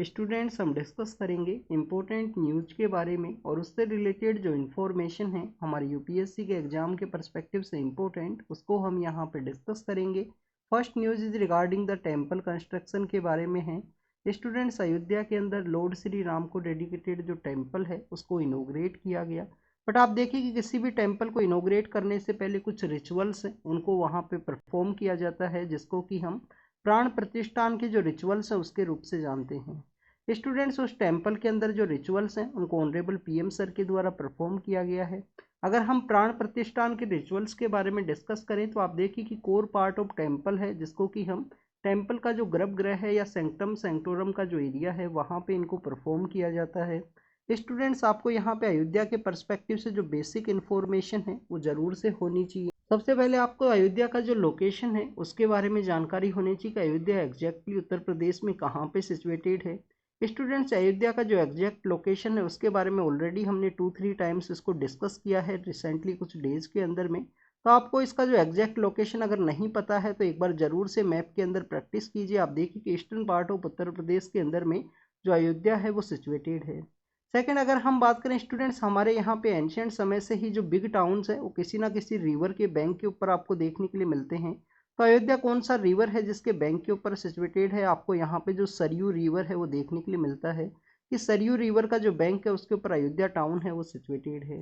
Students, हम discuss करेंगे important news के बारे में और उससे रिलेटेड जो इन्फॉर्मेशन है हमारे यूपीएससी के एग्जाम के पर्सपेक्टिव से इम्पोर्टेंट, उसको हम यहाँ पे डिस्कस करेंगे। First news is regarding the temple construction के बारे में है। स्टूडेंट्स, अयोध्या के अंदर लॉर्ड श्री राम को डेडिकेटेड जो टेम्पल है उसको इनोग्रेट किया गया। बट आप देखिए कि किसी भी टेम्पल को इनोग्रेट करने से पहले कुछ रिचुअल्स हैं उनको वहाँ पे परफॉर्म किया जाता है, जिसको कि हम प्राण प्रतिष्ठान के जो रिचुअल्स हैं उसके रूप से जानते हैं। स्टूडेंट्स, उस टेम्पल के अंदर जो रिचुअल्स हैं उनको ऑनरेबल पीएम सर के द्वारा परफॉर्म किया गया है। अगर हम प्राण प्रतिष्ठान के रिचुअल्स के बारे में डिस्कस करें तो आप देखिए कि कोर पार्ट ऑफ टेम्पल है, जिसको कि हम टेम्पल का जो गर्भगृह है या सेंक्टम सेंक्टोरम का जो एरिया है वहाँ पे इनको परफॉर्म किया जाता है। स्टूडेंट्स, आपको यहाँ पे अयोध्या के पर्सपेक्टिव से जो बेसिक इन्फॉर्मेशन है वो जरूर से होनी चाहिए। सबसे पहले आपको अयोध्या का जो लोकेशन है उसके बारे में जानकारी होनी चाहिए कि अयोध्या एग्जैक्टली उत्तर प्रदेश में कहाँ पे सिचुएटेड है। स्टूडेंट्स, अयोध्या का जो एग्जैक्ट लोकेशन है उसके बारे में ऑलरेडी हमने 2-3 टाइम्स इसको डिस्कस किया है रिसेंटली कुछ डेज के अंदर में। तो आपको इसका जो एग्जैक्ट लोकेशन अगर नहीं पता है तो एक बार जरूर से मैप के अंदर प्रैक्टिस कीजिए। आप देखिए कि eastern part of Uttar Pradesh के अंदर में जो अयोध्या है वो सिचुएटेड है। सेकंड, अगर हम बात करें स्टूडेंट्स, हमारे यहाँ पे एंशियंट समय से ही जो बिग टाउन्स है वो किसी ना किसी रिवर के बैंक के ऊपर आपको देखने के लिए मिलते हैं। तो अयोध्या कौन सा रिवर है जिसके बैंक के ऊपर सिचुएटेड है? आपको यहाँ पे जो सरयू रिवर है वो देखने के लिए मिलता है कि सरयू रिवर का जो बैंक है उसके ऊपर अयोध्या टाउन है वो सिचुएटेड है।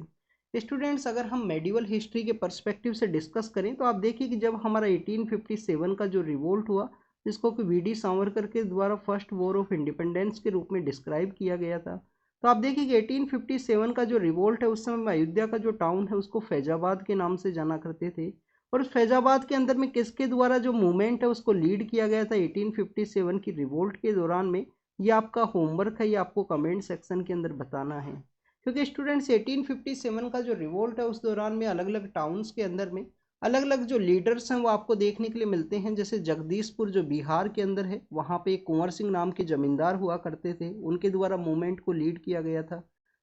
स्टूडेंट्स, अगर हम मेडिवल हिस्ट्री के पर्सपेक्टिव से डिस्कस करें तो आप देखिए कि जब हमारा 1857 का जो रिवोल्ट हुआ, जिसको कि वी डी सावरकर के द्वारा फर्स्ट वॉर ऑफ इंडिपेंडेंस के रूप में डिस्क्राइब किया गया था। तो आप देखिए कि 1857 का जो रिवोल्ट है उस समय अयोध्या का जो टाउन है उसको फैजाबाद के नाम से जाना करते थे। और उस फैजाबाद के अंदर में किसके द्वारा जो मूवमेंट है उसको लीड किया गया था 1857 की रिवोल्ट के दौरान में? ये आपका होमवर्क है, ये आपको कमेंट सेक्शन के अंदर बताना है। क्योंकि स्टूडेंट्स, 1857 का जो रिवोल्ट है उस दौरान में अलग अलग टाउन्स के अंदर में अलग अलग जो लीडर्स हैं वो आपको देखने के लिए मिलते हैं। जैसे जगदीशपुर जो बिहार के अंदर है वहाँ पे एक कुंवर सिंह नाम के जमींदार हुआ करते थे, उनके द्वारा मूवमेंट को लीड किया गया था।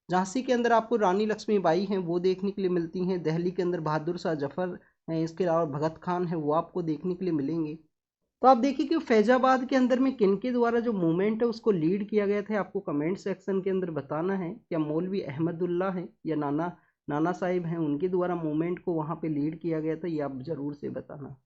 झांसी के अंदर आपको रानी लक्ष्मीबाई हैं वो देखने के लिए मिलती हैं। दिल्ली के अंदर बहादुर शाह जफर हैं, इसके अलावा भगत खान है वो आपको देखने के लिए मिलेंगे। तो आप देखिए कि फैजाबाद के अंदर में किन के द्वारा जो मूवमेंट है उसको लीड किया गया था, आपको कमेंट सेक्शन के अंदर बताना है। क्या मौलवी अहमदुल्ला है या नाना नाना साहिब हैं, उनके द्वारा मूवमेंट को वहाँ पे लीड किया गया था, ये आप जरूर से बताना।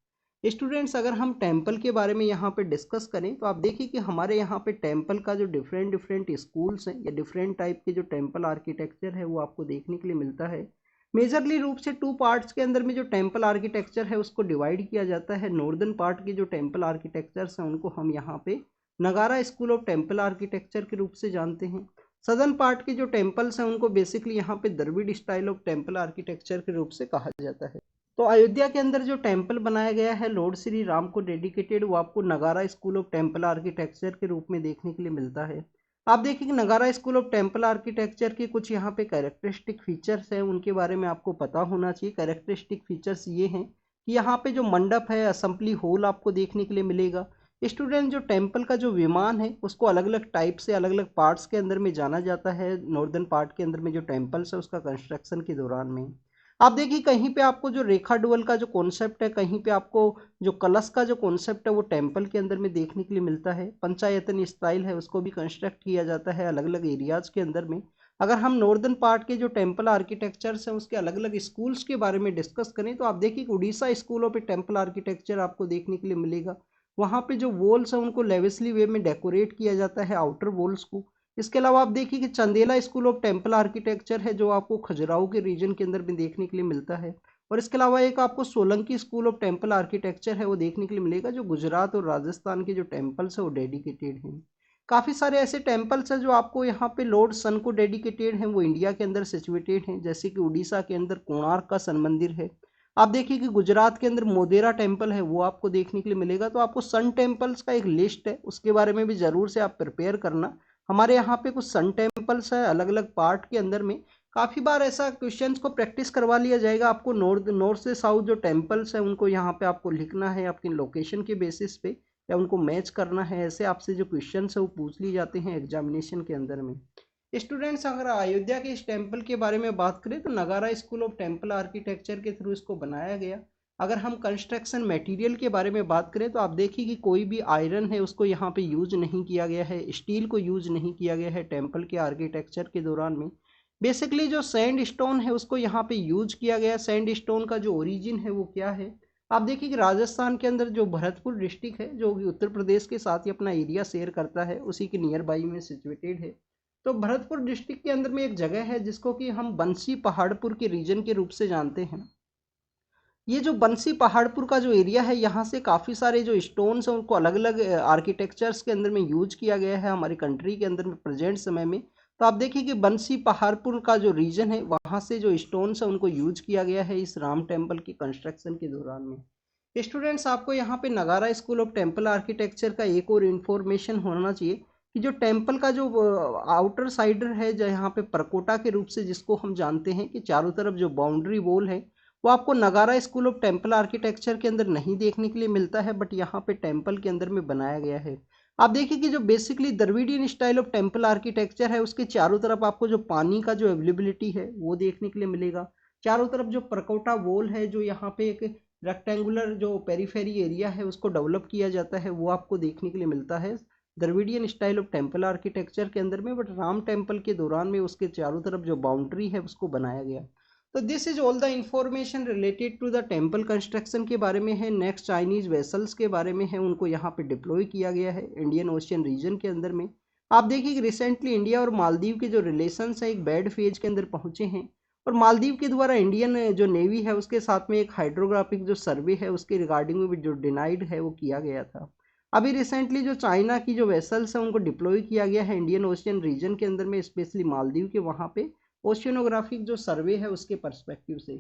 स्टूडेंट्स, अगर हम टेम्पल के बारे में यहाँ पे डिस्कस करें तो आप देखिए कि हमारे यहाँ पे टेम्पल का जो डिफरेंट डिफरेंट स्कूल्स हैं या डिफरेंट टाइप के जो टेम्पल आर्किटेक्चर है वो आपको देखने के लिए मिलता है। मेजरली रूप से 2 पार्ट्स के अंदर में जो टेम्पल आर्किटेक्चर है उसको डिवाइड किया जाता है। नॉर्दर्न पार्ट के जो टेम्पल आर्किटेक्चर्स हैं उनको हम यहाँ पे नगारा स्कूल ऑफ टेम्पल आर्किटेक्चर के रूप से जानते हैं। सदर्न पार्ट के जो टेम्पल्स हैं उनको बेसिकली यहाँ पे Dravid style of temple architecture के रूप से कहा जाता है। तो अयोध्या के अंदर जो टेम्पल बनाया गया है लॉर्ड श्री राम को डेडिकेटेड, वो आपको नगारा स्कूल ऑफ टेम्पल आर्किटेक्चर के रूप में देखने के लिए मिलता है। आप देखिए कि नगारा स्कूल ऑफ टेम्पल आर्किटेक्चर के कुछ यहाँ पे कैरेक्टरिस्टिक फीचर्स हैं, उनके बारे में आपको पता होना चाहिए। कैरेक्टरिस्टिक फीचर्स ये हैं कि यहाँ पे जो मंडप है असेंबली हॉल आपको देखने के लिए मिलेगा। स्टूडेंट, जो टेम्पल का जो विमान है उसको अलग अलग टाइप से अलग अलग पार्ट्स के अंदर में जाना जाता है। नॉर्दर्न पार्ट के अंदर में जो टेम्पल्स है उसका कंस्ट्रक्शन के दौरान में आप देखिए कहीं पे आपको जो रेखा डुअल का जो कॉन्सेप्ट है, कहीं पे आपको जो कलश का जो कॉन्सेप्ट है वो टेम्पल के अंदर में देखने के लिए मिलता है। पंचायतन स्टाइल है उसको भी कंस्ट्रक्ट किया जाता है अलग अलग एरियाज के अंदर में। अगर हम नॉर्दर्न पार्ट के जो टेम्पल आर्किटेक्चर्स हैं उसके अलग अलग स्कूल्स के बारे में डिस्कस करें तो आप देखिए Orissa school of temple architecture आपको देखने के लिए मिलेगा। वहाँ पे जो वॉल्स हैं उनको लेविसली वे में डेकोरेट किया जाता है, आउटर वॉल्स को। इसके अलावा आप देखिए कि Chandela school of temple architecture है जो आपको खजुराहो के रीजन के अंदर भी देखने के लिए मिलता है। और इसके अलावा एक आपको Solanki school of temple architecture है वो देखने के लिए मिलेगा, जो गुजरात और राजस्थान के जो टेम्पल्स है वो डेडिकेटेड हैं। काफ़ी सारे ऐसे टेम्पल्स हैं जो आपको यहाँ पे लॉर्ड सन को डेडिकेटेड हैं, वो इंडिया के अंदर सिचुएटेड हैं। जैसे कि उड़ीसा के अंदर कोणार्क का सन मंदिर है। आप देखिए कि गुजरात के अंदर मोदेरा टेम्पल है वो आपको देखने के लिए मिलेगा। तो आपको सन टेम्पल्स का एक लिस्ट है उसके बारे में भी ज़रूर से आप प्रिपेयर करना। हमारे यहाँ पे कुछ सन टेम्पल्स है अलग अलग पार्ट के अंदर में। काफ़ी बार ऐसा क्वेश्चंस को प्रैक्टिस करवा लिया जाएगा। आपको नॉर्थ से साउथ जो टेम्पल्स है उनको यहाँ पे आपको लिखना है आपकी लोकेशन के बेसिस पे, या उनको मैच करना है। ऐसे आपसे जो क्वेश्चंस है वो पूछ लिए जाते हैं एग्जामिनेशन के अंदर में। स्टूडेंट्स, अगर अयोध्या के इस टेम्पल के बारे में बात करें तो नगारा स्कूल ऑफ टेम्पल आर्किटेक्चर के थ्रू इसको बनाया गया। अगर हम कंस्ट्रक्शन मटेरियल के बारे में बात करें तो आप देखिए कि कोई भी आयरन है उसको यहाँ पे यूज नहीं किया गया है, स्टील को यूज नहीं किया गया है टेम्पल के आर्किटेक्चर के दौरान में। बेसिकली जो सैंड स्टोन है उसको यहाँ पे यूज किया गया। सैंड स्टोन का जो ओरिजिन है वो क्या है, आप देखिए कि राजस्थान के अंदर जो भरतपुर डिस्ट्रिक्ट है जो कि उत्तर प्रदेश के साथ ही अपना एरिया शेयर करता है, उसी के नियर बाई में सिचुएटेड है। तो भरतपुर डिस्ट्रिक्ट के अंदर में एक जगह है जिसको कि हम बंसी पहाड़पुर के रीजन के रूप से जानते हैं। ये जो बंसी पहाड़पुर का जो एरिया है, यहाँ से काफ़ी सारे जो स्टोन्स हैं उनको अलग अलग आर्किटेक्चर्स के अंदर में यूज किया गया है हमारी कंट्री के अंदर में प्रेजेंट समय में। तो आप देखिए कि बंसी पहाड़पुर का जो रीजन है वहाँ से जो स्टोन्स हैं उनको यूज किया गया है इस राम टेम्पल की कंस्ट्रक्शन के दौरान में। स्टूडेंट्स, आपको यहाँ पे नगारा स्कूल ऑफ टेम्पल आर्किटेक्चर का एक और इन्फॉर्मेशन होना चाहिए कि जो टेम्पल का जो आउटर साइड है, जो यहाँ पे परकोटा के रूप से जिसको हम जानते हैं कि चारों तरफ जो बाउंड्री वॉल है, वो आपको नगारा स्कूल ऑफ टेम्पल आर्किटेक्चर के अंदर नहीं देखने के लिए मिलता है, बट यहाँ पे टेम्पल के अंदर में बनाया गया है। आप देखिए कि जो basically Dravidian style of temple architecture है उसके चारों तरफ आपको जो पानी का जो अवेलेबिलिटी है वो देखने के लिए मिलेगा। चारों तरफ जो परकोटा वॉल है, जो यहाँ पे एक रेक्टेंगुलर जो पेरीफेरी एरिया है उसको डेवलप किया जाता है, वो आपको देखने के लिए मिलता है Dravidian style of temple architecture के अंदर में। बट राम टेम्पल के दौरान में उसके चारों तरफ जो बाउंड्री है उसको बनाया गया। तो this is all the information related to the temple construction के बारे में है। नेक्स्ट चाइनीज वेसल्स के बारे में है, उनको यहाँ पे डिप्लॉय किया गया है इंडियन ओशियन रीजन के अंदर में। आप देखिए कि रिसेंटली इंडिया और मालदीव के जो रिलेशंस हैं एक बैड फेज के अंदर पहुंचे हैं, और मालदीव के द्वारा इंडियन जो नेवी है उसके साथ में एक हाइड्रोग्राफिक जो सर्वे है उसके रिगार्डिंग में भी जो डिनाइड है वो किया गया था। अभी रिसेंटली जो चाइना की जो वेसल्स हैं उनको डिप्लॉय किया गया है इंडियन ओशियन रीजन के अंदर में, स्पेशली मालदीव के वहाँ पे ओशियनोग्राफिक जो सर्वे है उसके पर्सपेक्टिव से।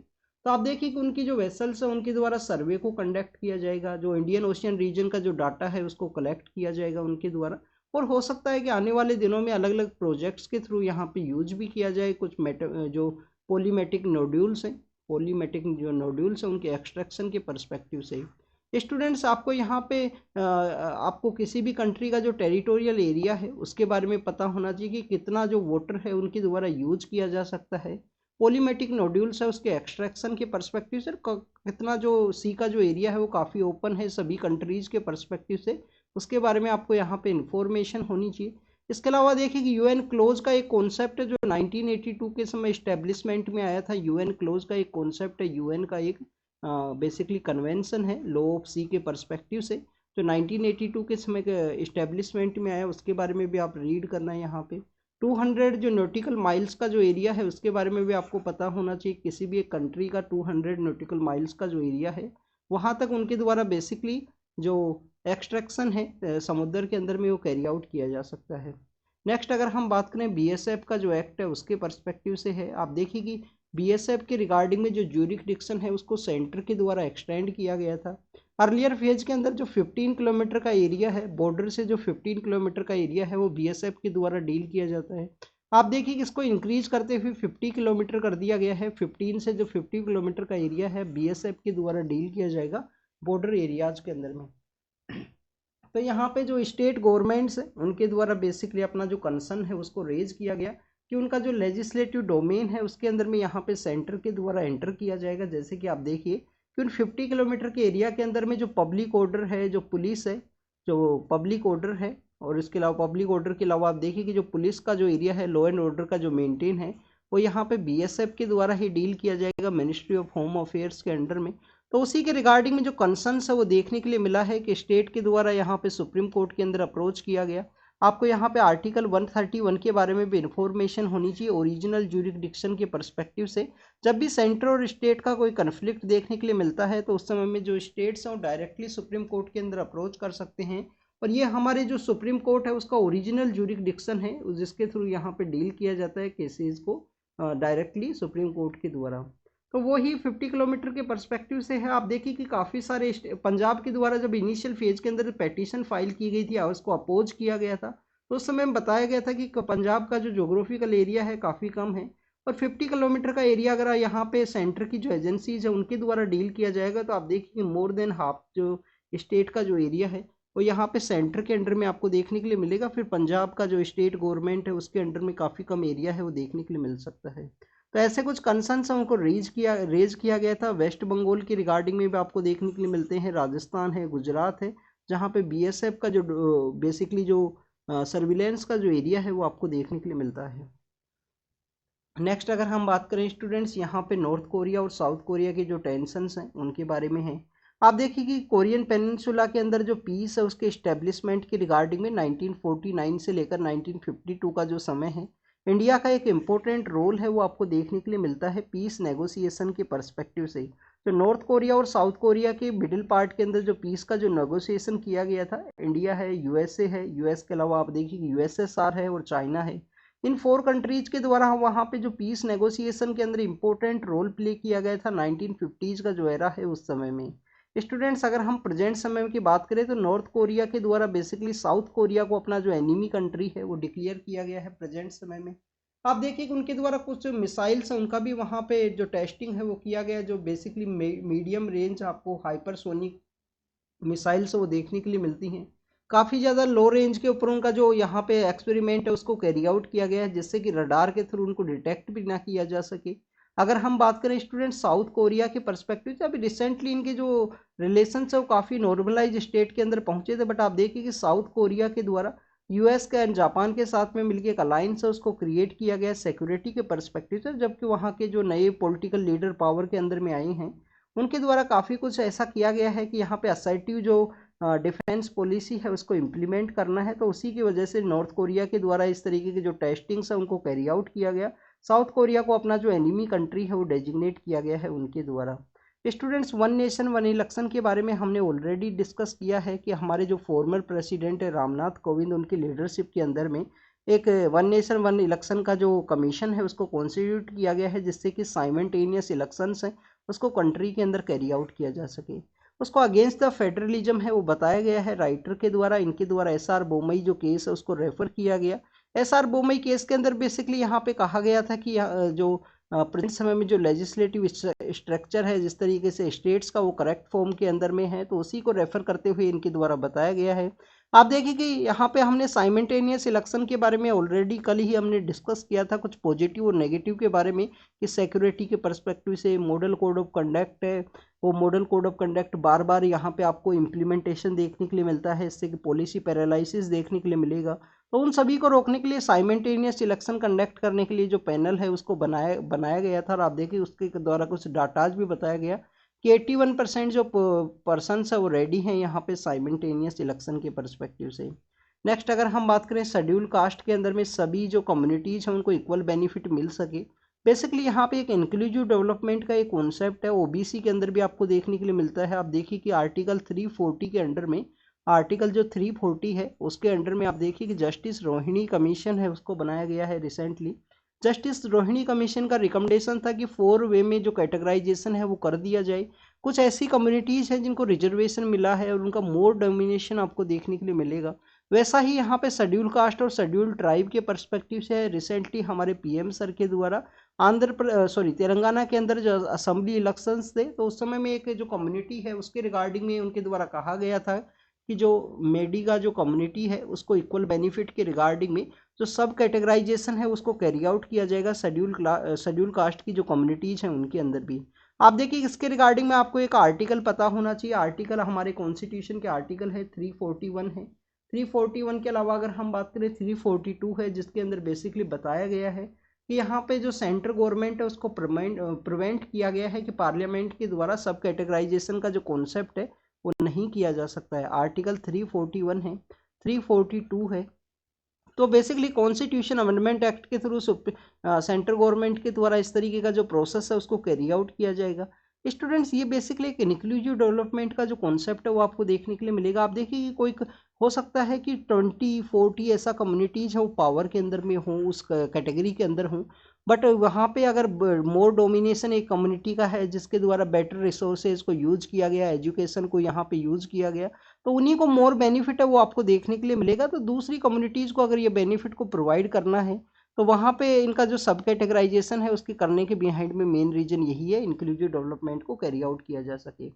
तो आप देखिए कि उनकी जो वेसल्स है उनके द्वारा सर्वे को कंडक्ट किया जाएगा, जो इंडियन ओशियन रीजन का जो डाटा है उसको कलेक्ट किया जाएगा उनके द्वारा, और हो सकता है कि आने वाले दिनों में अलग अलग प्रोजेक्ट्स के थ्रू यहाँ पे यूज भी किया जाए कुछ जो पोलीमेटिक नोड्यूल्स हैं, पोलीमेटिक जो नोड्यूल्स हैं उनके एक्सट्रैक्शन के पर्सपेक्टिव से। स्टूडेंट्स, आपको यहाँ पे आपको किसी भी कंट्री का जो टेरिटोरियल एरिया है उसके बारे में पता होना चाहिए कि कितना जो वाटर है उनके द्वारा यूज किया जा सकता है। पोलीमेटिक नोड्यूल्स है उसके एक्सट्रैक्शन के पर्सपेक्टिव से, कितना जो सी का जो एरिया है वो काफ़ी ओपन है सभी कंट्रीज़ के पर्सपेक्टिव से, उसके बारे में आपको यहाँ पे इंफॉर्मेशन होनी चाहिए। इसके अलावा देखिए कि यूएन क्लोज का एक कॉन्सेप्ट है जो 1982 के समय इस्टेब्लिशमेंट में आया था। यूएन क्लोज का एक कॉन्सेप्ट है, यूएन का एक बेसिकली कन्वेंशन है लॉ ऑफ सी के पर्सपेक्टिव से, जो 1982 के समय के इस्टेब्लिशमेंट में आया, उसके बारे में भी आप रीड करना है यहाँ पे। 200 जो नॉटिकल माइल्स का जो एरिया है उसके बारे में भी आपको पता होना चाहिए, किसी भी एक कंट्री का 200 नॉटिकल माइल्स का जो एरिया है वहाँ तक उनके द्वारा बेसिकली जो एक्सट्रैक्शन है समुद्र के अंदर में वो कैरी आउट किया जा सकता है। नेक्स्ट अगर हम बात करें बीएसएफ का जो एक्ट है उसके पर्सपेक्टिव से है, आप देखिए कि बीएसएफ के रिगार्डिंग में जो ज्यूरिसडिक्शन है उसको सेंटर के द्वारा एक्सटेंड किया गया था। अर्लियर फेज के अंदर जो 15 किलोमीटर का एरिया है, बॉर्डर से जो 15 किलोमीटर का एरिया है वो बीएसएफ के द्वारा डील किया जाता है। आप देखिए कि इसको इंक्रीज करते हुए 50 किलोमीटर कर दिया गया है। 15 से जो 50 किलोमीटर का एरिया है बीएसएफ के द्वारा डील किया जाएगा बॉर्डर एरियाज के अंदर में। तो यहाँ पे जो स्टेट गवर्नमेंट्स हैं उनके द्वारा बेसिकली अपना जो कंसर्न है उसको रेज किया गया कि उनका जो लेजिस्लेटिव डोमेन है उसके अंदर में यहाँ पे सेंटर के द्वारा एंटर किया जाएगा। जैसे कि आप देखिए कि उन 50 किलोमीटर के एरिया के अंदर में जो पब्लिक ऑर्डर है, जो पुलिस है, जो पब्लिक ऑर्डर है, और इसके अलावा पब्लिक ऑर्डर के अलावा आप देखिए कि जो पुलिस का जो एरिया है, लॉ एंड ऑर्डर का जो मेंटेन है, वो यहाँ पे बीएसएफ के द्वारा ही डील किया जाएगा मिनिस्ट्री ऑफ होम अफेयर्स के अंडर में। तो उसी के रिगार्डिंग में जो कंसर्न्स है वो देखने के लिए मिला है कि स्टेट के द्वारा यहाँ पे सुप्रीम कोर्ट के अंदर अप्रोच किया गया। आपको यहाँ पे आर्टिकल 131 के बारे में भी इंफॉर्मेशन होनी चाहिए ओरिजिनल ज्यूरिसडिक्शन के पर्सपेक्टिव से। जब भी सेंटर और स्टेट का कोई कन्फ्लिक्ट देखने के लिए मिलता है तो उस समय में जो स्टेट्स हैं वो डायरेक्टली सुप्रीम कोर्ट के अंदर अप्रोच कर सकते हैं, और ये हमारे जो सुप्रीम कोर्ट है उसका ओरिजिनल ज्यूरिसडिक्शन है जिसके थ्रू यहाँ पे डील किया जाता है केसेस को डायरेक्टली सुप्रीम कोर्ट के द्वारा। तो वो ही 50 किलोमीटर के पर्सपेक्टिव से है। आप देखिए कि काफ़ी सारे पंजाब के द्वारा जब इनिशियल फेज के अंदर पेटिशन फाइल की गई थी और उसको अपोज किया गया था, तो उस समय बताया गया था कि पंजाब का जो जोग्राफिकल एरिया है काफ़ी कम है, और 50 किलोमीटर का एरिया अगर यहाँ पे सेंटर की जो एजेंसीज है उनके द्वारा डील किया जाएगा तो आप देखिए कि मोर देन हाफ जो स्टेट का जो एरिया है वो यहाँ पे सेंटर के अंडर में आपको देखने के लिए मिलेगा। फिर पंजाब का जो स्टेट गवर्नमेंट है उसके अंडर में काफ़ी कम एरिया है वो देखने के लिए मिल सकता है। तो ऐसे कुछ कंसर्न्स उनको रेज किया गया था। वेस्ट बंगाल की रिगार्डिंग में भी आपको देखने के लिए मिलते हैं, राजस्थान है, गुजरात है, जहाँ पे बीएसएफ का जो बेसिकली जो सर्विलेंस का जो एरिया है वो आपको देखने के लिए मिलता है। नेक्स्ट अगर हम बात करें स्टूडेंट्स, यहाँ पे नॉर्थ कोरिया और साउथ कोरिया के जो टेंशंस हैं उनके बारे में है। आप देखिए कि कोरियन पेनिनसुला के अंदर जो पीस है उसके इस्टेब्लिशमेंट की रिगार्डिंग में 1949 से लेकर 1952 का जो समय है, इंडिया का एक इम्पोर्टेंट रोल है वो आपको देखने के लिए मिलता है पीस नेगोशिएशन के पर्सपेक्टिव से। तो नॉर्थ कोरिया और साउथ कोरिया के मिडिल पार्ट के अंदर जो पीस का जो नेगोशिएशन किया गया था, इंडिया है, यूएसए है, यूएस के अलावा आप देखिए कि यूएसएसआर है और चाइना है, इन 4 कंट्रीज के द्वारा वहाँ पे जो पीस नेगोशिएशन के अंदर इंपॉर्टेंट रोल प्ले किया गया था 1950s का जो एरा है उस समय में। स्टूडेंट्स अगर हम प्रेजेंट समय की बात करें तो नॉर्थ कोरिया के द्वारा बेसिकली साउथ कोरिया को अपना जो एनिमी कंट्री है वो डिक्लेयर किया गया है प्रेजेंट समय में। आप देखिए कि उनके द्वारा कुछ मिसाइल्स हैं उनका भी वहाँ पे जो टेस्टिंग है वो किया गया, जो बेसिकली मीडियम रेंज आपको हाइपरसोनिक मिसाइल्स वो देखने के लिए मिलती हैं। काफ़ी ज़्यादा लो रेंज के ऊपर उनका जो यहाँ पे एक्सपेरिमेंट है उसको कैरी आउट किया गया है, जिससे कि रडार के थ्रू उनको डिटेक्ट भी ना किया जा सके। अगर हम बात करें स्टूडेंट साउथ कोरिया के पर्सपेक्टिव से, अभी रिसेंटली इनके जो रिलेशन है वो काफ़ी नॉर्मलाइज स्टेट के अंदर पहुंचे थे, बट आप देखिए कि साउथ कोरिया के द्वारा यूएस के एंड जापान के साथ में मिलकर एक अलायंस है उसको क्रिएट किया गया सिक्योरिटी के पर्सपेक्टिव से, जबकि वहाँ के जो नए पॉलिटिकल लीडर पावर के अंदर में आए हैं उनके द्वारा काफ़ी कुछ ऐसा किया गया है कि यहाँ पे असर्टिव जो डिफेंस पॉलिसी है उसको इम्प्लीमेंट करना है। तो उसी की वजह से नॉर्थ कोरिया के द्वारा इस तरीके के जो टेस्टिंग्स है उनको कैरी आउट किया गया। साउथ कोरिया को अपना जो एनिमी कंट्री है वो डेजिग्नेट किया गया है उनके द्वारा। Students, one nation one election के बारे में हमने ऑलरेडी डिस्कस किया है कि हमारे जो फॉर्मर प्रेसिडेंट है रामनाथ कोविंद, उनकी लीडरशिप के अंदर में एक वन नेशन वन इलेक्शन का जो कमीशन है उसको कॉन्स्टिट्यूट किया गया है, जिससे कि साइमल्टेनियस इलेक्शंस हैं उसको कंट्री के अंदर कैरी आउट किया जा सके। उसको अगेंस्ट द फेडरलिज्म है वो बताया गया है राइटर के द्वारा। इनके द्वारा एसआर बोमई जो केस है उसको रेफर किया गया। एसआर बोमई केस के अंदर बेसिकली यहाँ पे कहा गया था कि जो प्रेजेंट समय में जो लेजिस्लेटिव स्ट्रक्चर है जिस तरीके से स्टेट्स का वो करेक्ट फॉर्म के अंदर में है, तो उसी को रेफर करते हुए इनके द्वारा बताया गया है। आप देखिए कि यहाँ पे हमने साइमल्टेनियस इलेक्शन के बारे में ऑलरेडी कल ही हमने डिस्कस किया था कुछ पॉजिटिव और नेगेटिव के बारे में, कि सिक्योरिटी के पर्सपेक्टिव से मॉडल कोड ऑफ कंडक्ट है, वो मॉडल कोड ऑफ कंडक्ट बार बार यहाँ पे आपको इम्प्लीमेंटेशन देखने के लिए मिलता है, इससे कि पॉलिसी पैरालिसिस देखने के लिए मिलेगा। तो उन सभी को रोकने के लिए साइमल्टेनियस इलेक्शन कंडक्ट करने के लिए जो पैनल है उसको बनाया गया था। और आप देखिए उसके द्वारा कुछ डाटाज भी बताया गया कि 81% जो पर्सन है वो रेडी हैं यहाँ पे साइमल्टेनियस इलेक्शन के पर्सपेक्टिव से। नेक्स्ट अगर हम बात करें शेड्यूल कास्ट के अंदर में सभी जो कम्युनिटीज़ हैं उनको इक्वल बेनिफिट मिल सके, बेसिकली यहाँ पे एक इंक्लूसिव डेवलपमेंट का एक कॉन्सेप्ट है ओबीसी के अंदर भी आपको देखने के लिए मिलता है। आप देखिए कि आर्टिकल 340 के अंडर में, आर्टिकल जो 340 है उसके अंडर में आप देखिए कि जस्टिस रोहिणी कमीशन है उसको बनाया गया है रिसेंटली। जस्टिस रोहिणी कमीशन का रिकमेंडेशन था कि 4 वे में जो कैटेगराइजेशन है वो कर दिया जाए। कुछ ऐसी कम्युनिटीज़ हैं जिनको रिजर्वेशन मिला है और उनका मोर डोमिनेशन आपको देखने के लिए मिलेगा। वैसा ही यहाँ पे शेड्यूल कास्ट और शेड्यूल ट्राइब के पर्सपेक्टिव से रिसेंटली हमारे पीएम सर के द्वारा तेलंगाना के अंदर जो असेंबली इलेक्शंस थे, तो उस समय में एक जो कम्युनिटी है उसके रिगार्डिंग में उनके द्वारा कहा गया था कि जो मेडिगा जो कम्युनिटी है उसको इक्वल बेनिफिट के रिगार्डिंग में जो सब कैटेगराइजेशन है उसको कैरी आउट किया जाएगा शेड्यूल कास्ट की जो कम्युनिटीज़ हैं उनके अंदर भी। आप देखिए इसके रिगार्डिंग में आपको एक आर्टिकल पता होना चाहिए। आर्टिकल हमारे कॉन्स्टिट्यूशन के आर्टिकल है 341 है। 341 के अलावा अगर हम बात करें 342 है, जिसके अंदर बेसिकली बताया गया है कि यहाँ पे जो सेंट्रल गवर्नमेंट है उसको प्रिवेंट किया गया है कि पार्लियामेंट के द्वारा सब कैटेगराइजेशन का जो कॉन्सेप्ट है वो नहीं किया जा सकता है। आर्टिकल 341 है, 342 है। तो बेसिकली कॉन्स्टिट्यूशन अमेंडमेंट एक्ट के थ्रू सेंट्रल गवर्नमेंट के द्वारा इस तरीके का जो प्रोसेस है उसको कैरी आउट किया जाएगा। स्टूडेंट्स, ये बेसिकली एक इंक्लूसिव डेवलपमेंट का जो कॉन्सेप्ट है वो आपको देखने के लिए मिलेगा। आप देखिए कि कोई हो सकता है कि 20-40 ऐसा कम्युनिटीज़ हो पावर के अंदर में हो, उस कैटेगरी के अंदर हो, बट वहाँ पे अगर मोर डोमिनेशन एक कम्युनिटी का है जिसके द्वारा बेटर रिसोर्सेज को यूज किया गया, एजुकेशन को यहाँ पे यूज किया गया, तो उन्हीं को मोर बेनिफिट है वो आपको देखने के लिए मिलेगा। तो दूसरी कम्युनिटीज़ को अगर ये बेनिफिट को प्रोवाइड करना है तो वहाँ पे इनका जो सब कैटेगराइजेशन है उसके करने के बिहाइंड में मेन रीजन यही है, इंक्लूसिव डेवलपमेंट को कैरी आउट किया जा सके।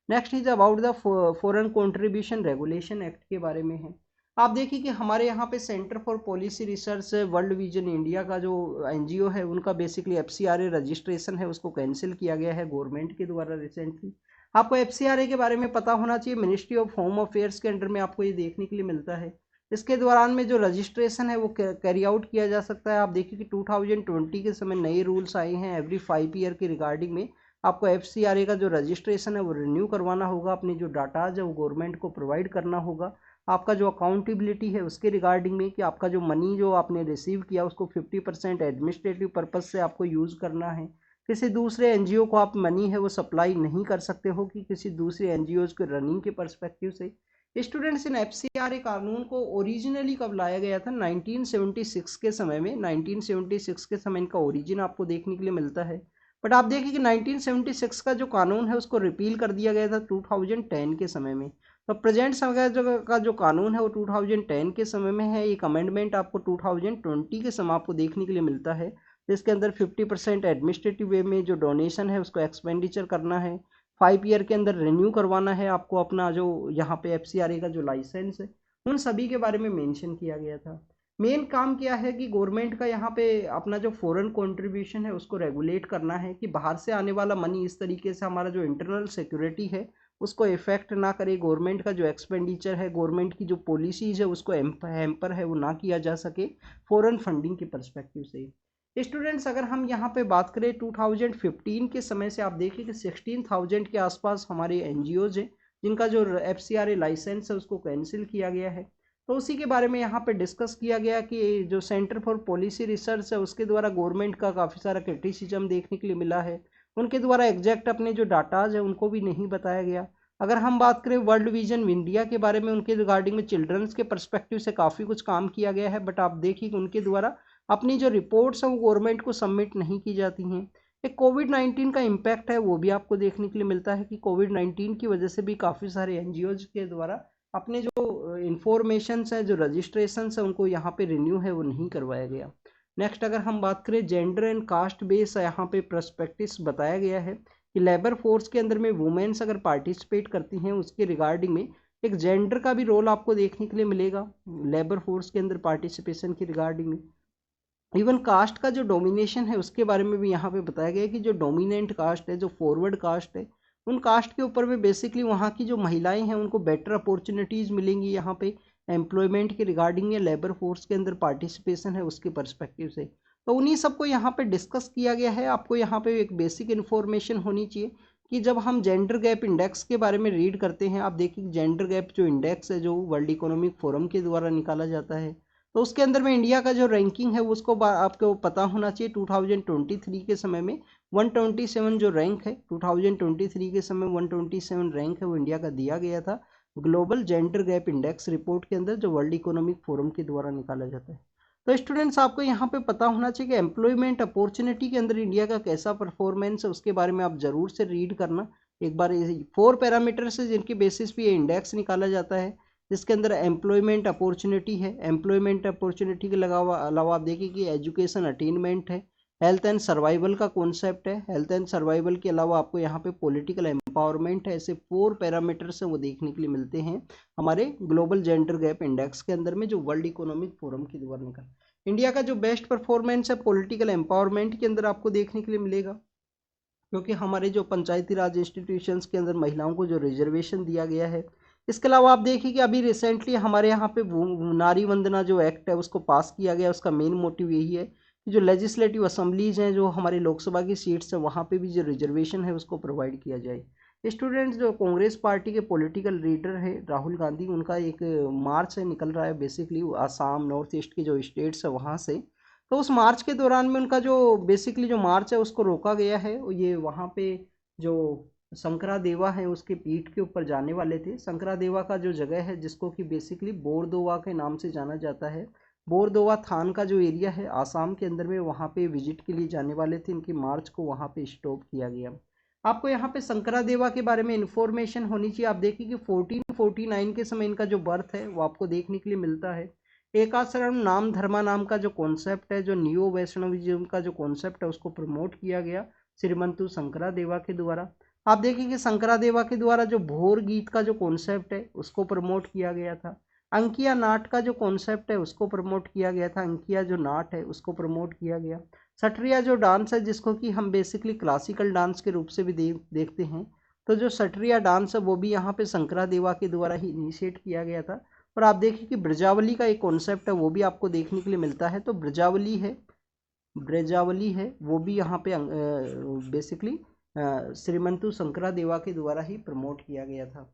Next is about the foreign contribution regulation act के बारे में है। आप देखिए कि हमारे यहाँ पे centre for policy research world vision India का जो एनजीओ है उनका बेसिकली एफसीआरए रजिस्ट्रेशन है उसको कैंसिल किया गया है गवर्नमेंट के द्वारा रिसेंटली। आपको एफसीआरए के बारे में पता होना चाहिए, मिनिस्ट्री ऑफ होम अफेयर्स के अंडर में आपको ये देखने के लिए मिलता है। इसके दौरान में जो रजिस्ट्रेशन है वो कैरी आउट किया जा सकता है। आप देखिए कि 2020 के समय नए रूल्स आए हैं, एवरी 5 ईयर के रिगार्डिंग में आपको एफसीआरए का जो रजिस्ट्रेशन है वो रिन्यू करवाना होगा, अपनी जो डाटाज है वो गवर्नमेंट को प्रोवाइड करना होगा। आपका जो अकाउंटेबिलिटी है उसके रिगार्डिंग में कि आपका जो मनी जो आपने रिसीव किया उसको 50% एडमिनिस्ट्रेटिव पर्पज से आपको यूज़ करना है। किसी दूसरे एनजीओ को आप मनी है वो सप्लाई नहीं कर सकते हो कि किसी दूसरे एनजीओ के रनिंग के परस्पेक्टिव से। स्टूडेंट्स, इन एफसीआरए कानून को ओरिजिनली कब लाया गया था? 1976 के समय में। 1976 के समय इनका ओरिजिन आपको देखने के लिए मिलता है। बट आप देखिए कि 1976 का जो कानून है उसको रिपील कर दिया गया था 2010 के समय में। तो प्रेजेंट समय का जो कानून है वो 2010 के समय में है। एक अमेंडमेंट आपको 2020 के समय आपको देखने के लिए मिलता है, जिसके अंदर 50% एडमिनिस्ट्रेटिव वे में जो डोनेशन है उसको एक्सपेंडिचर करना है, 5 ईयर के अंदर रिन्यू करवाना है आपको अपना जो यहाँ पे एफसीआरए का जो लाइसेंस है, उन सभी के बारे में मेंशन किया गया था। मेन काम क्या है कि गवर्नमेंट का यहाँ पे अपना जो फॉरेन कंट्रीब्यूशन है उसको रेगुलेट करना है कि बाहर से आने वाला मनी इस तरीके से हमारा जो इंटरनल सिक्योरिटी है उसको इफेक्ट ना करे, गवर्नमेंट का जो एक्सपेंडिचर है, गवर्नमेंट की जो पॉलिसीज है उसको हैम्पर है वो ना किया जा सके फॉरेन फंडिंग के परस्पेक्टिव से। स्टूडेंट्स, अगर हम यहाँ पे बात करें 2015 के समय से, आप देखिए कि 16,000 के आसपास हमारे एनजीओज हैं जिनका जो एफसीआरए लाइसेंस है उसको कैंसिल किया गया है। तो उसी के बारे में यहाँ पे डिस्कस किया गया कि जो सेंटर फॉर पॉलिसी रिसर्च है उसके द्वारा गवर्नमेंट का काफ़ी सारा क्रिटिसिज्म देखने के लिए मिला है। उनके द्वारा एग्जैक्ट अपने जो डाटाज है उनको भी नहीं बताया गया। अगर हम बात करें वर्ल्ड विजन इंडिया के बारे में, उनके रिगार्डिंग में चिल्ड्रंस के परस्पेक्टिव से काफ़ी कुछ काम किया गया है, बट आप देखिए कि उनके द्वारा अपनी जो रिपोर्ट्स हैं वो गवर्नमेंट को सबमिट नहीं की जाती हैं। एक कोविड-19 का इम्पैक्ट है वो भी आपको देखने के लिए मिलता है कि कोविड-19 की वजह से भी काफ़ी सारे एनजीओज के द्वारा अपने जो इंफॉर्मेशंस है, जो रजिस्ट्रेशंस है उनको यहाँ पे रिन्यू है वो नहीं करवाया गया। नेक्स्ट अगर हम बात करें जेंडर एंड कास्ट बेस, यहाँ पे प्रस्पेक्टिस बताया गया है कि लेबर फोर्स के अंदर में वुमेन्स अगर पार्टिसिपेट करती हैं उसके रिगार्डिंग में एक जेंडर का भी रोल आपको देखने के लिए मिलेगा लेबर फोर्स के अंदर पार्टिसिपेशन की रिगार्डिंग में। इवन कास्ट का जो डोमिनेशन है उसके बारे में भी यहाँ पे बताया गया है कि जो डोमिनेंट कास्ट है, जो फॉरवर्ड कास्ट है, उन कास्ट के ऊपर में बेसिकली वहाँ की जो महिलाएं हैं उनको बेटर अपॉर्चुनिटीज़ मिलेंगी यहाँ पे एम्प्लॉयमेंट के रिगार्डिंग या लेबर फोर्स के अंदर पार्टिसिपेशन है उसके परस्पेक्टिव से। तो उन्हीं सबको यहाँ पे डिस्कस किया गया है। आपको यहाँ पे एक बेसिक इन्फॉर्मेशन होनी चाहिए कि जब हम जेंडर गैप इंडेक्स के बारे में रीड करते हैं, आप देखिए जेंडर गैप जो इंडेक्स है जो वर्ल्ड इकोनॉमिक फोरम के द्वारा निकाला जाता है, तो उसके अंदर में इंडिया का जो रैंकिंग है उसको आपको पता होना चाहिए। 2023 के समय में 127 जो रैंक है, 2023 के समय 127 रैंक है वो इंडिया का दिया गया था global gender gap index report के अंदर, जो वर्ल्ड इकोनॉमिक फोरम के द्वारा निकाला जाता है। तो स्टूडेंट्स, आपको यहाँ पे पता होना चाहिए कि एम्प्लॉयमेंट अपॉर्चुनिटी के अंदर इंडिया का कैसा परफॉर्मेंस है उसके बारे में आप जरूर से रीड करना एक बार। 4 पैरामीटर्स है जिनकी बेसिस पे ये इंडेक्स निकाला जाता है, जिसके अंदर एम्प्लॉयमेंट अपॉर्चुनिटी है। एम्प्लॉयमेंट अपॉर्चुनिटी के अलावा आप देखिए कि एजुकेशन अटेनमेंट है, हेल्थ एंड सर्वाइवल का कॉन्सेप्ट है, हेल्थ एंड सर्वाइवल के अलावा आपको यहाँ पे पॉलिटिकल एम्पावरमेंट है। ऐसे 4 पैरामीटर्स हैं वो देखने के लिए मिलते हैं हमारे ग्लोबल जेंडर गैप इंडेक्स के अंदर में, जो वर्ल्ड इकोनॉमिक फोरम के द्वारा निकला। इंडिया का जो बेस्ट परफॉर्मेंस है पॉलिटिकल एम्पावरमेंट के अंदर आपको देखने के लिए मिलेगा, क्योंकि हमारे जो पंचायती राज इंस्टीट्यूशंस के अंदर महिलाओं को जो रिजर्वेशन दिया गया है। इसके अलावा आप देखिए कि अभी रिसेंटली हमारे यहाँ पे नारी वंदना जो एक्ट है उसको पास किया गया। उसका मेन मोटिव यही है कि जो लेजिस्लेटिव असम्बलीज हैं, जो हमारे लोकसभा की सीट्स हैं, वहाँ पे भी जो रिजर्वेशन है उसको प्रोवाइड किया जाए। स्टूडेंट्स, जो कांग्रेस पार्टी के पॉलिटिकल लीडर है राहुल गांधी, उनका एक मार्च है निकल रहा है बेसिकली आसाम नॉर्थ ईस्ट के जो स्टेट्स है वहाँ से। तो उस मार्च के दौरान में उनका जो बेसिकली जो मार्च है उसको रोका गया है। ये वहाँ पे जो शंकरा देवा है उसके पीठ के ऊपर जाने वाले थे। शंकरा देवा का जो जगह है जिसको कि बेसिकली बोरदोवा के नाम से जाना जाता है, बोरदोवा थान का जो एरिया है आसाम के अंदर में, वहाँ पे विजिट के लिए जाने वाले थे। इनकी मार्च को वहाँ पे स्टॉप किया गया। आपको यहाँ पे शंकरा देवा के बारे में इंफॉर्मेशन होनी चाहिए। आप देखिए कि 1449 के समय इनका जो बर्थ है वो आपको देखने के लिए मिलता है। एक आश्रम नाम धर्मा नाम का जो कॉन्सेप्ट है, जो नियो वैष्णविज्म का जो कॉन्सेप्ट है उसको प्रमोट किया गया श्रीमंतु शंकरा देवा के द्वारा। आप देखिए कि शंकरा देवा के द्वारा जो भोर गीत का जो कॉन्सेप्ट है उसको प्रमोट किया गया था। अंकिया नाट का जो कॉन्सेप्ट है उसको प्रमोट किया गया था, अंकिया जो नाट है उसको प्रमोट किया गया। सट्रिया जो डांस है जिसको कि हम बेसिकली क्लासिकल डांस के रूप से भी देखते हैं, तो जो सट्रिया डांस है वो भी यहाँ पे शंकरादेवा के द्वारा ही इनिशिएट किया गया था। और आप देखिए कि ब्रजावली का एक कॉन्सेप्ट है वो भी आपको देखने के लिए मिलता है, तो ब्रजावली है वो भी यहाँ पे बेसिकली श्रीमंतु शंकरादेवा के द्वारा ही प्रमोट किया गया था।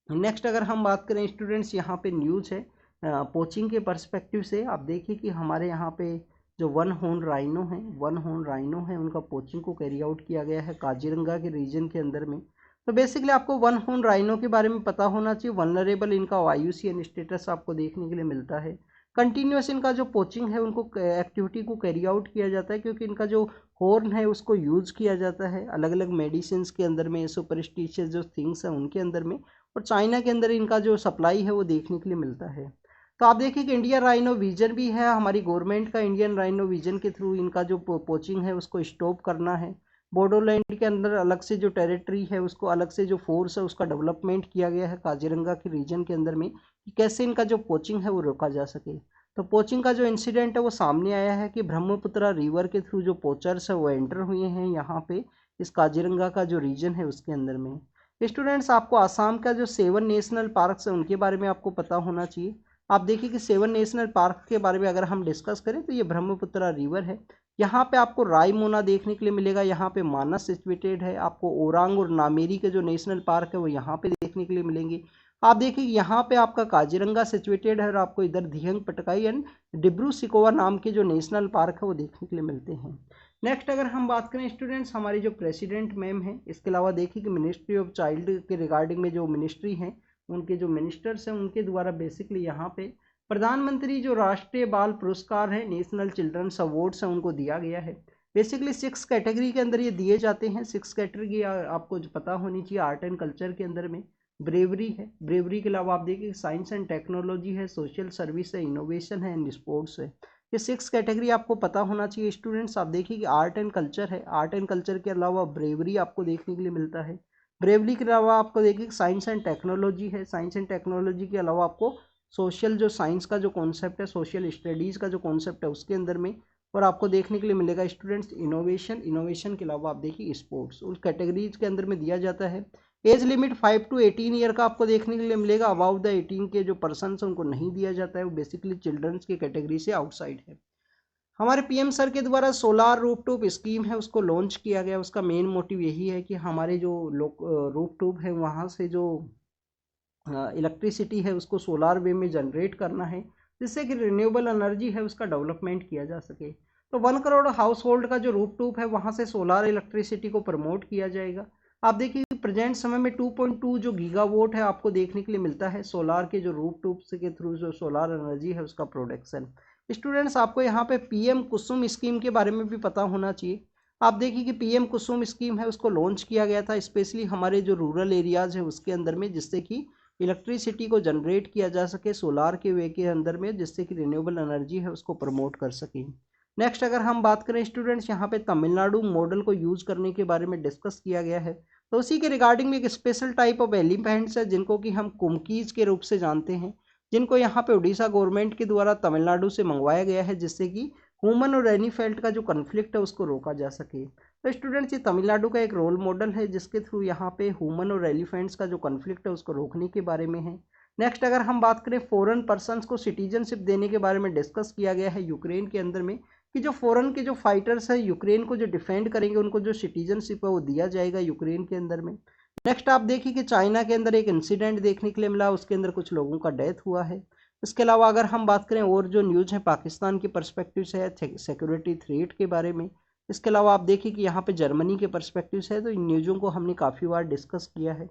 नेक्स्ट अगर हम बात करें स्टूडेंट्स, यहाँ पे न्यूज़ है पोचिंग के पर्सपेक्टिव से। आप देखिए कि हमारे यहाँ पे जो वन हॉर्न राइनो है उनका पोचिंग को कैरी आउट किया गया है काजीरंगा के रीजन के अंदर में। तो बेसिकली आपको वन हॉर्न राइनो के बारे में पता होना चाहिए। वनरेबल इनका IUCN स्टेटस आपको देखने के लिए मिलता है। कंटिन्यूस इनका जो पोचिंग है उनको एक्टिविटी को कैरी आउट किया जाता है, क्योंकि इनका जो हॉर्न है उसको यूज किया जाता है अलग अलग मेडिसिन के अंदर में, सुपरस्टिशियस जो थिंग्स हैं उनके अंदर में, और चाइना के अंदर इनका जो सप्लाई है वो देखने के लिए मिलता है। तो आप देखिए कि इंडियन राइनो विजन भी है हमारी गवर्नमेंट का, इंडियन राइनो विजन के थ्रू इनका जो पोचिंग है उसको स्टॉप करना है। बोडोलैंड के अंदर अलग से जो टेरिटरी है उसको अलग से जो फोर्स है उसका डेवलपमेंट किया गया है काजीरंगा के रीजन के अंदर में, कि कैसे इनका जो पोचिंग है वो रोका जा सके। तो पोचिंग का जो इंसिडेंट है वो सामने आया है कि ब्रह्मपुत्रा रिवर के थ्रू जो पोचर्स है वो एंटर हुए हैं यहाँ पे इस काजीरंगा का जो रीजन है उसके अंदर में। स्टूडेंट्स, आपको आसाम का जो 7 नेशनल पार्क्स है उनके बारे में आपको पता होना चाहिए। आप देखिए कि 7 नेशनल पार्क के बारे में अगर हम डिस्कस करें तो ये ब्रह्मपुत्रा रिवर है, यहाँ पे आपको रायमोना देखने के लिए मिलेगा, यहाँ पे मानस सिचुएटेड है, आपको ओरांग और नामेरी के जो नेशनल पार्क है वो यहाँ पे देखने के लिए मिलेंगे। आप देखिए यहाँ पे आपका काजीरंगा सिचुएटेड है और आपको इधर दिहंग पटकाई एंड डिब्रू सिकोवा नाम के जो नेशनल पार्क है वो देखने के लिए मिलते हैं। नेक्स्ट अगर हम बात करें स्टूडेंट्स, हमारी जो प्रेसिडेंट मैम है, इसके अलावा देखिए कि मिनिस्ट्री ऑफ चाइल्ड के रिगार्डिंग में जो मिनिस्ट्री हैं उनके जो मिनिस्टर्स हैं उनके द्वारा बेसिकली यहाँ पे प्रधानमंत्री जो राष्ट्रीय बाल पुरस्कार है, नेशनल चिल्ड्रंस अवार्ड्स हैं, उनको दिया गया है। बेसिकली 6 कैटेगरी के अंदर ये दिए जाते हैं। 6 कैटेगरी आपको जो पता होनी चाहिए, आर्ट एंड कल्चर के अंदर में ब्रेवरी है, ब्रेवरी के अलावा आप देखिए साइंस एंड टेक्नोलॉजी है, सोशल सर्विस है, इनोवेशन है एंड स्पोर्ट्स है। ये 6 कैटेगरी आपको पता होना चाहिए स्टूडेंट्स। आप देखिए कि आर्ट एंड कल्चर है, आर्ट एंड कल्चर के अलावा ब्रेवरी आपको देखने के लिए मिलता है। ब्रेवरी के अलावा आपको देखिए साइंस एंड टेक्नोलॉजी है, साइंस एंड टेक्नोलॉजी के अलावा आपको सोशल जो साइंस का जो कॉन्सेप्ट है, सोशल स्टडीज़ का जो कॉन्सेप्ट है उसके अंदर में, और आपको देखने के लिए मिलेगा स्टूडेंट्स इनोवेशन के अलावा आप देखिए स्पोर्ट्स, उस कैटेगरीज के अंदर में दिया जाता है। एज लिमिट 5 to 18 ईयर का आपको देखने के लिए मिलेगा। अबाउट द 18 के जो पर्सन उनको नहीं दिया जाता है, वो बेसिकली चिल्ड्रंस की कैटेगरी से आउटसाइड है। हमारे PM सर के द्वारा सोलार रूफटॉप स्कीम है उसको लॉन्च किया गया। उसका मेन मोटिव यही है कि हमारे जो रूफटॉप है वहाँ से जो इलेक्ट्रिसिटी है उसको सोलार वे में जनरेट करना है, जिससे कि रिन्यूएबल एनर्जी है उसका डेवलपमेंट किया जा सके। तो 1 करोड़ हाउस होल्ड का जो रूफटॉप है वहाँ से सोलार इलेक्ट्रिसिटी को प्रमोट किया जाएगा। आप देखिए प्रेजेंट समय में 2.2 जो गीगावाट है आपको देखने के लिए मिलता है सोलार के जो रूफटॉप्स के थ्रू जो सोलार एनर्जी है उसका प्रोडक्शन। स्टूडेंट्स, आपको यहाँ पे PM कुसुम स्कीम के बारे में भी पता होना चाहिए। आप देखिए कि PM कुसुम स्कीम है उसको लॉन्च किया गया था स्पेशली हमारे जो रूरल एरियाज है उसके अंदर में, जिससे कि इलेक्ट्रिसिटी को जनरेट किया जा सके सोलार के वे के अंदर में, जिससे कि रिन्यूएबल एनर्जी है उसको प्रमोट कर सकें। नेक्स्ट अगर हम बात करें स्टूडेंट्स, यहाँ पे तमिलनाडु मॉडल को यूज करने के बारे में डिस्कस किया गया है। तो उसी के रिगार्डिंग में एक स्पेशल टाइप ऑफ एलिफेंट्स है जिनको कि हम कुमकीज के रूप से जानते हैं, जिनको यहाँ पे उड़ीसा गवर्नमेंट के द्वारा तमिलनाडु से मंगवाया गया है, जिससे कि ह्यूमन और एलिफेंट का जो कन्फ्लिक्ट है उसको रोका जा सके। तो स्टूडेंट्स, ये तमिलनाडु का एक रोल मॉडल है जिसके थ्रू यहाँ पे ह्यूमन और एलिफेंट्स का जो कन्फ्लिक्ट है उसको रोकने के बारे में है। नेक्स्ट अगर हम बात करें फॉरेन पर्सन्स को सिटीजनशिप देने के बारे में डिस्कस किया गया है यूक्रेन के अंदर में, कि जो फॉरेन के जो फाइटर्स है यूक्रेन को जो डिफेंड करेंगे उनको जो सिटीजनशिप है वो दिया जाएगा यूक्रेन के अंदर में। नेक्स्ट आप देखिए कि चाइना के अंदर एक इंसिडेंट देखने के लिए मिला, उसके अंदर कुछ लोगों का डेथ हुआ है। इसके अलावा अगर हम बात करें और जो न्यूज़ है पाकिस्तान के पर्सपेक्टिव से है सिक्योरिटी थ्रेट के बारे में। इसके अलावा आप देखिए कि यहाँ पे जर्मनी के पर्सपेक्टिव से है, तो इन न्यूज़ों को हमने काफ़ी बार डिस्कस किया है।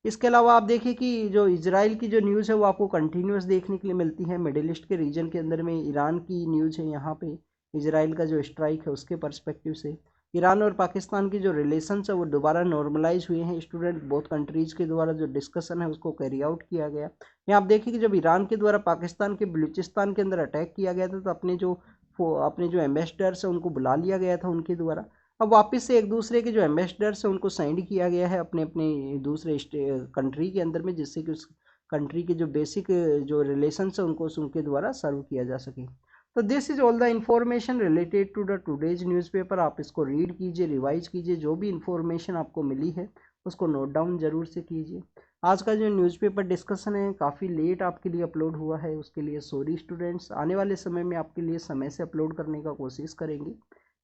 इसके अलावा आप देखिए कि जो इजराइल की जो न्यूज़ है वो आपको कंटिन्यूस देखने के लिए मिलती है। मिडिल ईस्ट के रीजन के अंदर में ईरान की न्यूज़ है, यहाँ पे इजराइल का जो स्ट्राइक है उसके पर्सपेक्टिव से। ईरान और पाकिस्तान की जो रिलेशंस है वो दोबारा नॉर्मलाइज हुए हैं स्टूडेंट, बोथ कंट्रीज़ के द्वारा जो डिस्कशन है उसको कैरी आउट किया गया। यहाँ आप देखिए कि जब ईरान के द्वारा पाकिस्तान के बलूचिस्तान के अंदर अटैक किया गया था तो अपने जो एम्बेसडर्स है उनको बुला लिया गया था उनके द्वारा। अब वापस से एक दूसरे के जो एम्बेसडर्स हैं उनको सेंड किया गया है अपने अपने दूसरे कंट्री के अंदर में, जिससे कि उस कंट्री के जो बेसिक जो रिलेशंस है उनको उनके द्वारा सर्व किया जा सके। तो this is all the information related to the today's newspaper. आप इसको रीड कीजिए, रिवाइज कीजिए, जो भी इंफॉर्मेशन आपको मिली है उसको नोट डाउन जरूर से कीजिए। आज का जो न्यूज़पेपर डिस्कशन है काफ़ी लेट आपके लिए अपलोड हुआ है, उसके लिए सॉरी स्टूडेंट्स। आने वाले समय में आपके लिए समय से अपलोड करने का कोशिश करेंगे।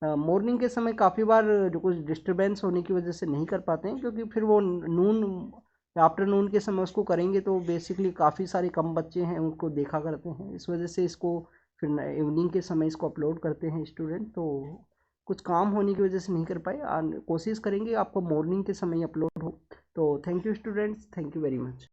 मॉर्निंग के समय काफ़ी बार जो कुछ डिस्टर्बेंस होने की वजह से नहीं कर पाते हैं, क्योंकि फिर वो नून आफ्टरनून के समय उसको करेंगे तो बेसिकली काफ़ी सारे कम बच्चे हैं उनको देखा करते हैं, इस वजह से इसको फिर इवनिंग के समय इसको अपलोड करते हैं स्टूडेंट। तो कुछ काम होने की वजह से नहीं कर पाए, कोशिश करेंगे आपको मॉर्निंग के समय अपलोड हो। तो thank you students, thank you very much.